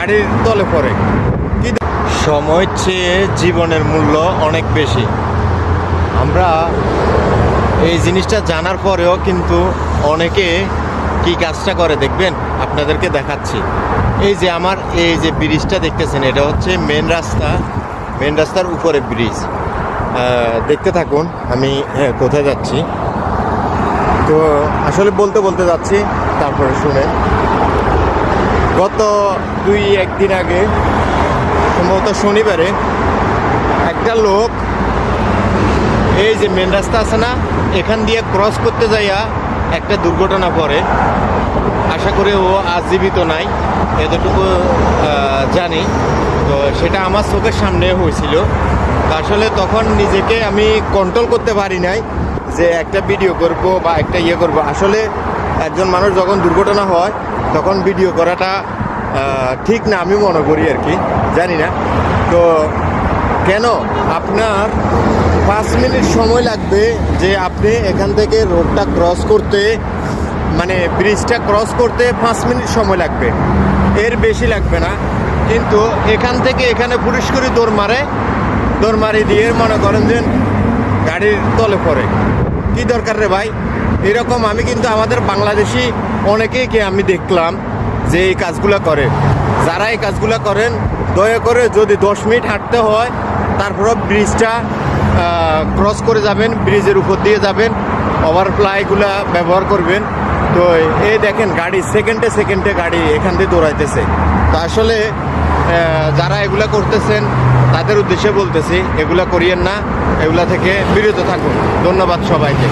গাড়ির তলে পড়ে। কি সময় চেয়ে জীবনের মূল্য অনেক বেশি। আমরা এই জিনিসটা জানার পরেও কিন্তু অনেকে কি কাজটা করে দেখবেন, আপনাদেরকে দেখাচ্ছি। এই যে আমার এই যে ব্রিজটা দেখতেছেন, এটা হচ্ছে মেন রাস্তার উপরে ব্রিজ। দেখতে থাকুন আমি কোথায় যাচ্ছি। তো আসলে বলতে যাচ্ছি, তারপরে শুনেন। গত 2-1 দিন আগে সম্ভবত শনিবারে একটা লোক এই যে মেন রাস্তা আছে না, এখান দিয়ে ক্রস করতে যাইয়া একটা দুর্ঘটনা পড়ে। আশা করি ও আজ জীবিত নাই, এতটুকু জানি। তো সেটা আমার চোখের সামনে হয়েছিল। আসলে তখন নিজেকে আমি কন্ট্রোল করতে পারি নাই যে একটা ভিডিও করব বা একটা করব। আসলে একজন মানুষ যখন দুর্ঘটনা হয় তখন ভিডিও করাটা ঠিক না, আমি মনে করি আর কি, জানি না। তো কেন আপনার 5 মিনিট সময় লাগবে যে আপনি এখান থেকে রোডটা ক্রস করতে, মানে ব্রিজটা ক্রস করতে 5 মিনিট সময় লাগবে, এর বেশি লাগবে না। কিন্তু এখান থেকে এখানে পুলিশ করে দৌড় মারি দিয়ে মনে করেন যে গাড়ির তলে পড়ে। কি দরকার রে ভাই? এরকম আমি কিন্তু আমাদের বাংলাদেশি অনেকেইকে আমি দেখলাম যে এই কাজগুলো করে। যারা এই কাজগুলো করেন, দয়া করে যদি 10 মিনিট হাঁটতে হয় তারপরও ব্রিজটা ক্রস করে যাবেন, ব্রিজের উপর দিয়ে যাবেন, ওভারফ্লাইগুলা ব্যবহার করবেন। তো এই দেখেন গাড়ি সেকেন্ডে গাড়ি এখান দিয়ে দৌড়াইতেছে। তো আসলে যারা এগুলা করতেছেন তাদের উদ্দেশ্যে বলতেছি, এগুলা করিয়েন না, এগুলা থেকে বিরত থাকুন। ধন্যবাদ সবাইকে।